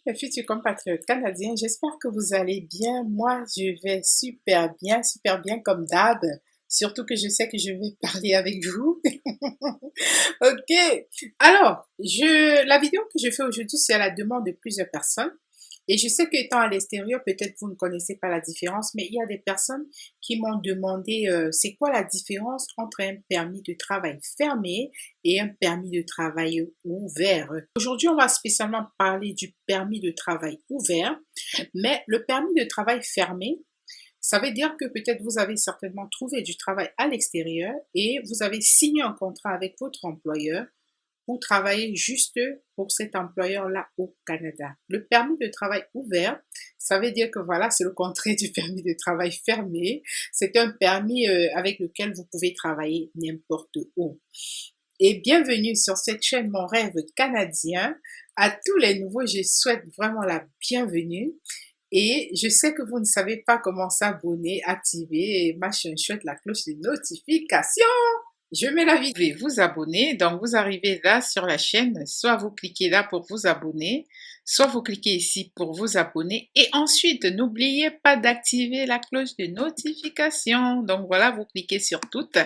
mes futurs compatriotes canadiens, j'espère que vous allez bien. Moi, je vais super bien comme d'hab. Surtout que je sais que je vais parler avec vous. Ok. Alors, la vidéo que je fais aujourd'hui, c'est à la demande de plusieurs personnes. Et je sais qu'étant à l'extérieur, peut-être vous ne connaissez pas la différence, mais il y a des personnes qui m'ont demandé c'est quoi la différence entre un permis de travail fermé et un permis de travail ouvert. Aujourd'hui, on va spécialement parler du permis de travail ouvert, mais le permis de travail fermé, ça veut dire que peut-être vous avez certainement trouvé du travail à l'extérieur et vous avez signé un contrat avec votre employeur pour travailler juste pour cet employeur-là au Canada. Le permis de travail ouvert, ça veut dire que voilà, c'est le contraire du permis de travail fermé. C'est un permis avec lequel vous pouvez travailler n'importe où. Et bienvenue sur cette chaîne Mon Rêve Canadien. À tous les nouveaux, je souhaite vraiment la bienvenue. Et je sais que vous ne savez pas comment s'abonner, activer et machin chouette la cloche de notification. Je mets la vidéo. Vous pouvez vous abonner. Donc, vous arrivez là sur la chaîne. Soit vous cliquez là pour vous abonner, soit vous cliquez ici pour vous abonner. Et ensuite, n'oubliez pas d'activer la cloche de notification. Donc, voilà, vous cliquez sur toutes.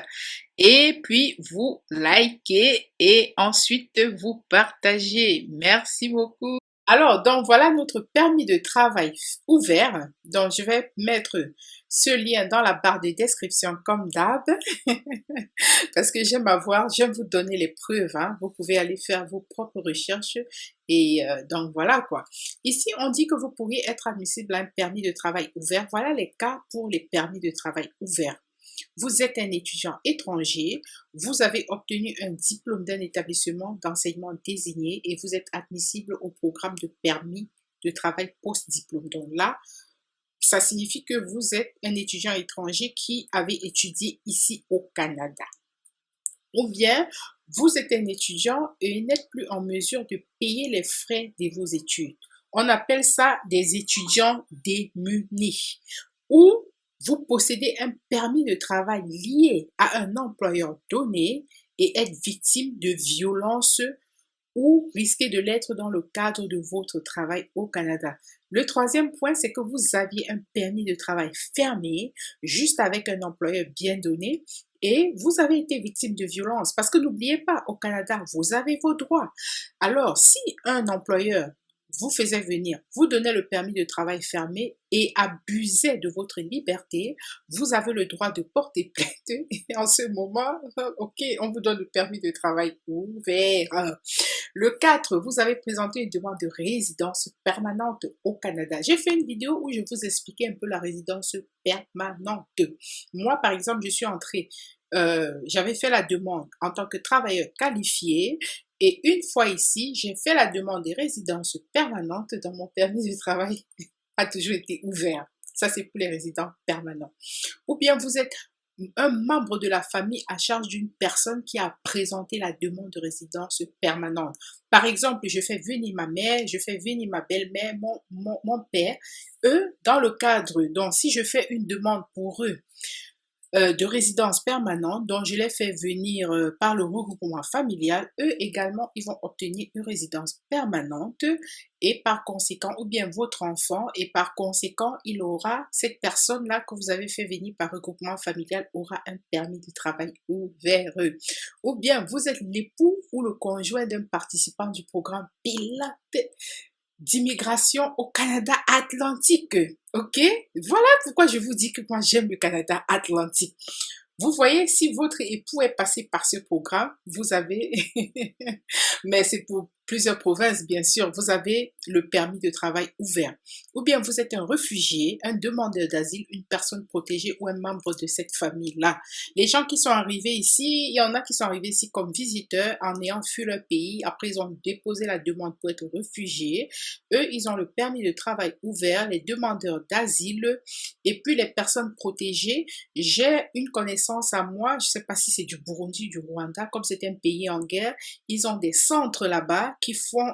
Et puis, vous likez et ensuite, vous partagez. Merci beaucoup. Alors, donc voilà notre permis de travail ouvert. Donc, je vais mettre ce lien dans la barre de description comme d'hab. Parce que j'aime vous donner les preuves, hein. Vous pouvez aller faire vos propres recherches et donc voilà quoi. Ici, on dit que vous pourriez être admissible à un permis de travail ouvert. Voilà les cas pour les permis de travail ouverts. Vous êtes un étudiant étranger, vous avez obtenu un diplôme d'un établissement d'enseignement désigné et vous êtes admissible au programme de permis de travail post-diplôme. Donc là, ça signifie que vous êtes un étudiant étranger qui avait étudié ici au Canada. Ou bien, vous êtes un étudiant et n'êtes plus en mesure de payer les frais de vos études. On appelle ça des étudiants démunis. Ou vous possédez un permis de travail lié à un employeur donné et êtes victime de violences ou risquez de l'être dans le cadre de votre travail au Canada. Le troisième point, c'est que vous aviez un permis de travail fermé, juste avec un employeur bien donné, et vous avez été victime de violence. Parce que n'oubliez pas, au Canada, vous avez vos droits. Alors, si un employeur vous faisait venir, vous donnait le permis de travail fermé et abusait de votre liberté, vous avez le droit de porter plainte. Et en ce moment, ok, on vous donne le permis de travail ouvert. Le 4, vous avez présenté une demande de résidence permanente au Canada. J'ai fait une vidéo où je vous expliquais un peu la résidence permanente. Moi, par exemple, je suis entrée, j'avais fait la demande en tant que travailleur qualifié et une fois ici, j'ai fait la demande de résidence permanente dans mon permis de travail a toujours été ouvert. Ça, c'est pour les résidents permanents. Ou bien vous êtes un membre de la famille à charge d'une personne qui a présenté la demande de résidence permanente. Par exemple, je fais venir ma mère, je fais venir ma belle-mère, mon père. Eux, dans le cadre, donc si je fais une demande pour eux, de résidence permanente dont je les fais venir par le regroupement familial, eux également, ils vont obtenir une résidence permanente et par conséquent, ou bien votre enfant, et par conséquent, il aura, cette personne-là que vous avez fait venir par regroupement familial aura un permis de travail ouvert. Ou bien vous êtes l'époux ou le conjoint d'un participant du programme Pilote d'immigration au Canada Atlantique. Ok? Voilà pourquoi je vous dis que moi j'aime le Canada Atlantique. Vous voyez, si votre époux est passé par ce programme, vous avez, mais c'est pour plusieurs provinces, bien sûr, vous avez le permis de travail ouvert. Ou bien vous êtes un réfugié, un demandeur d'asile, une personne protégée ou un membre de cette famille-là. Les gens qui sont arrivés ici, il y en a qui sont arrivés ici comme visiteurs en ayant fui leur pays. Après, ils ont déposé la demande pour être réfugiés. Eux, ils ont le permis de travail ouvert, les demandeurs d'asile et puis les personnes protégées. J'ai une connaissance à moi, je ne sais pas si c'est du Burundi, du Rwanda, comme c'est un pays en guerre, ils ont des centres là-bas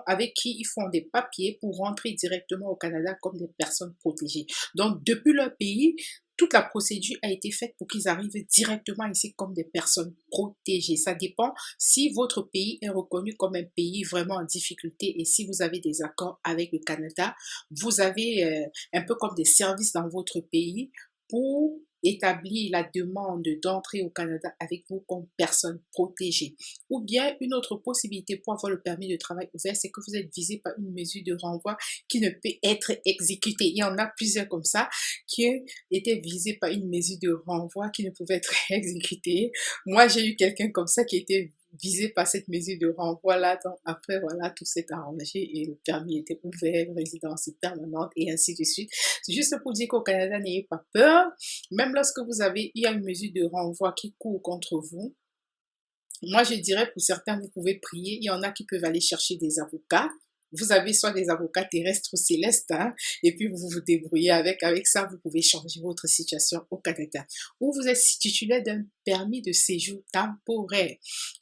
avec qui ils font des papiers pour rentrer directement au Canada comme des personnes protégées. Donc, depuis leur pays, toute la procédure a été faite pour qu'ils arrivent directement ici comme des personnes protégées. Ça dépend si votre pays est reconnu comme un pays vraiment en difficulté et si vous avez des accords avec le Canada, vous avez un peu comme des services dans votre pays pour établir la demande d'entrée au Canada avec vous comme personne protégée. Ou bien une autre possibilité pour avoir le permis de travail ouvert, c'est que vous êtes visé par une mesure de renvoi qui ne peut être exécutée. Il y en a plusieurs comme ça qui étaient visés par une mesure de renvoi qui ne pouvait être exécutée. Moi, j'ai eu quelqu'un comme ça qui était visé par cette mesure de renvoi-là. Donc, après, voilà, tout s'est arrangé et le permis était ouvert, résidence permanente et ainsi de suite. C'est juste pour dire qu'au Canada, n'ayez pas peur. Même lorsque il y a une mesure de renvoi qui court contre vous, moi, je dirais pour certains, vous pouvez prier. Il y en a qui peuvent aller chercher des avocats. Vous avez soit des avocats terrestres ou célestes, hein, et puis vous vous débrouillez avec. Avec ça, vous pouvez changer votre situation au Canada. Ou vous êtes titulaire d'un permis de séjour temporaire.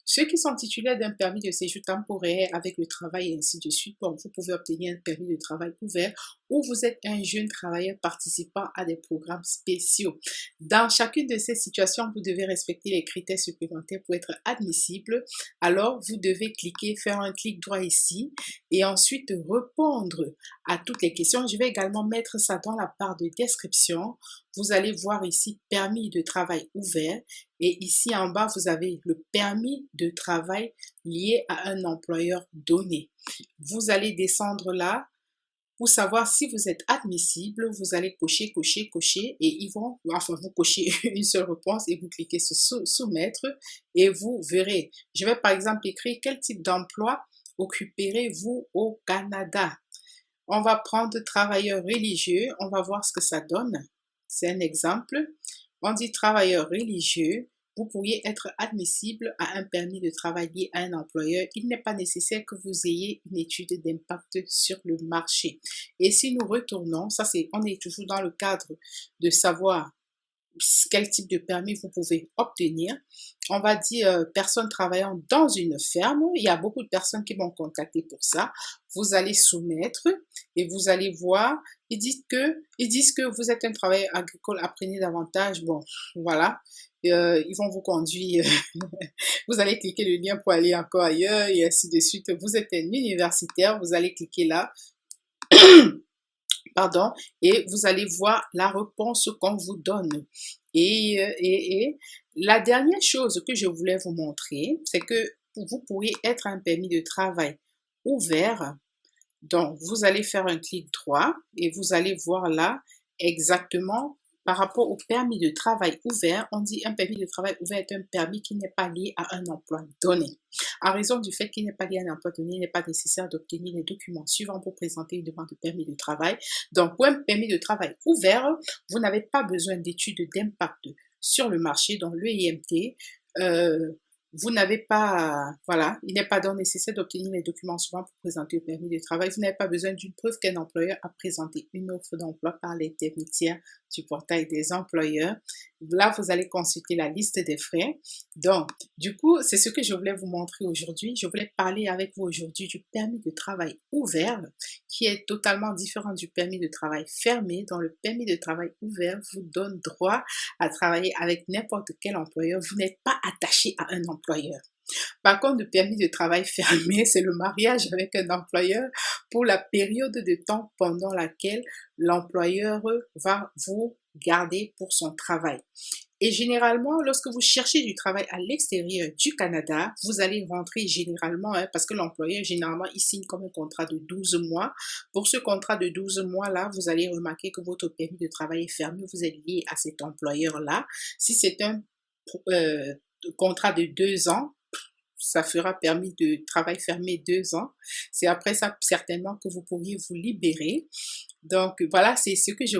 Ceux qui sont titulaires d'un permis de séjour temporaire avec le travail et ainsi de suite, bon, vous pouvez obtenir un permis de travail ouvert ou vous êtes un jeune travailleur participant à des programmes spéciaux. Dans chacune de ces situations, vous devez respecter les critères supplémentaires pour être admissible. Alors, vous devez faire un clic droit ici et ensuite répondre à toutes les questions. Je vais également mettre ça dans la barre de description. Vous allez voir ici permis de travail ouvert et ici en bas, vous avez le permis de travail lié à un employeur donné. Vous allez descendre là pour savoir si vous êtes admissible. Vous allez cocher, cocher, cocher et ils vont, enfin vous cochez une seule réponse et vous cliquez sur soumettre et vous verrez. Je vais par exemple écrire quel type d'emploi occuperez-vous au Canada. On va prendre travailleur religieux, on va voir ce que ça donne. C'est un exemple. On dit travailleur religieux. Vous pourriez être admissible à un permis de travail lié à un employeur. Il n'est pas nécessaire que vous ayez une étude d'impact sur le marché. Et si nous retournons, on est toujours dans le cadre de savoir quel type de permis vous pouvez obtenir. On va dire personnes travaillant dans une ferme. Il y a beaucoup de personnes qui m'ont contacté pour ça. Vous allez soumettre et vous allez voir. Ils disent que vous êtes un travailleur agricole, apprenez davantage. Bon, voilà. Ils vont vous conduire. Vous allez cliquer le lien pour aller encore ailleurs et ainsi de suite. Vous êtes un universitaire, vous allez cliquer là. Pardon, et vous allez voir la réponse qu'on vous donne. Et la dernière chose que je voulais vous montrer, c'est que vous pourriez être un permis de travail ouvert. Donc, vous allez faire un clic droit et vous allez voir là exactement par rapport au permis de travail ouvert. On dit un permis de travail ouvert est un permis qui n'est pas lié à un emploi donné. À raison du fait qu'il n'est pas lié à un emploi donné, il n'est pas nécessaire d'obtenir les documents suivants pour présenter une demande de permis de travail. Donc, pour un permis de travail ouvert, vous n'avez pas besoin d'études d'impact sur le marché, dans l'EIMT. Vous n'avez pas, voilà, il n'est pas donc nécessaire d'obtenir les documents suivants pour présenter le permis de travail. Vous n'avez pas besoin d'une preuve qu'un employeur a présenté une offre d'emploi par l'intermédiaire du portail des employeurs. Là, vous allez consulter la liste des frais. Donc, du coup, c'est ce que je voulais vous montrer aujourd'hui. Je voulais parler avec vous aujourd'hui du permis de travail ouvert, qui est totalement différent du permis de travail fermé. Dans le permis de travail ouvert vous donne droit à travailler avec n'importe quel employeur. Vous n'êtes pas attaché à un employeur. Par contre, le permis de travail fermé, c'est le mariage avec un employeur pour la période de temps pendant laquelle l'employeur va vous garder pour son travail. Et généralement, lorsque vous cherchez du travail à l'extérieur du Canada, vous allez rentrer généralement, parce que l'employeur, généralement, il signe comme un contrat de 12 mois. Pour ce contrat de 12 mois-là, vous allez remarquer que votre permis de travail est fermé, vous êtes lié à cet employeur-là. Si c'est un contrat de 2 ans, ça fera permis de travail fermé 2 ans. C'est après ça, certainement, que vous pourriez vous libérer. Donc, voilà, c'est ce que je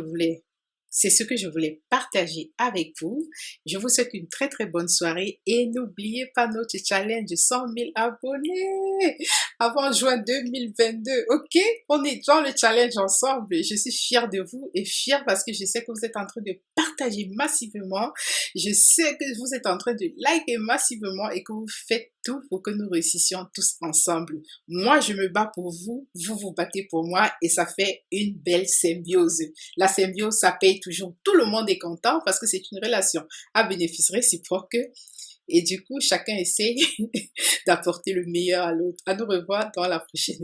voulais partager avec vous. Je vous souhaite une très très bonne soirée et n'oubliez pas notre challenge 100 000 abonnés avant juin 2022. Ok? On est dans le challenge ensemble. Je suis fière de vous et fière parce que je sais que vous êtes en train de partager massivement. Je sais que vous êtes en train de liker massivement et que vous faites tout pour que nous réussissions tous ensemble. Moi, je me bats pour vous, vous vous battez pour moi et ça fait une belle symbiose. La symbiose, ça paye toujours. Tout le monde est content parce que c'est une relation à bénéfice réciproque. Et du coup, chacun essaie d'apporter le meilleur à l'autre. À nous revoir dans la prochaine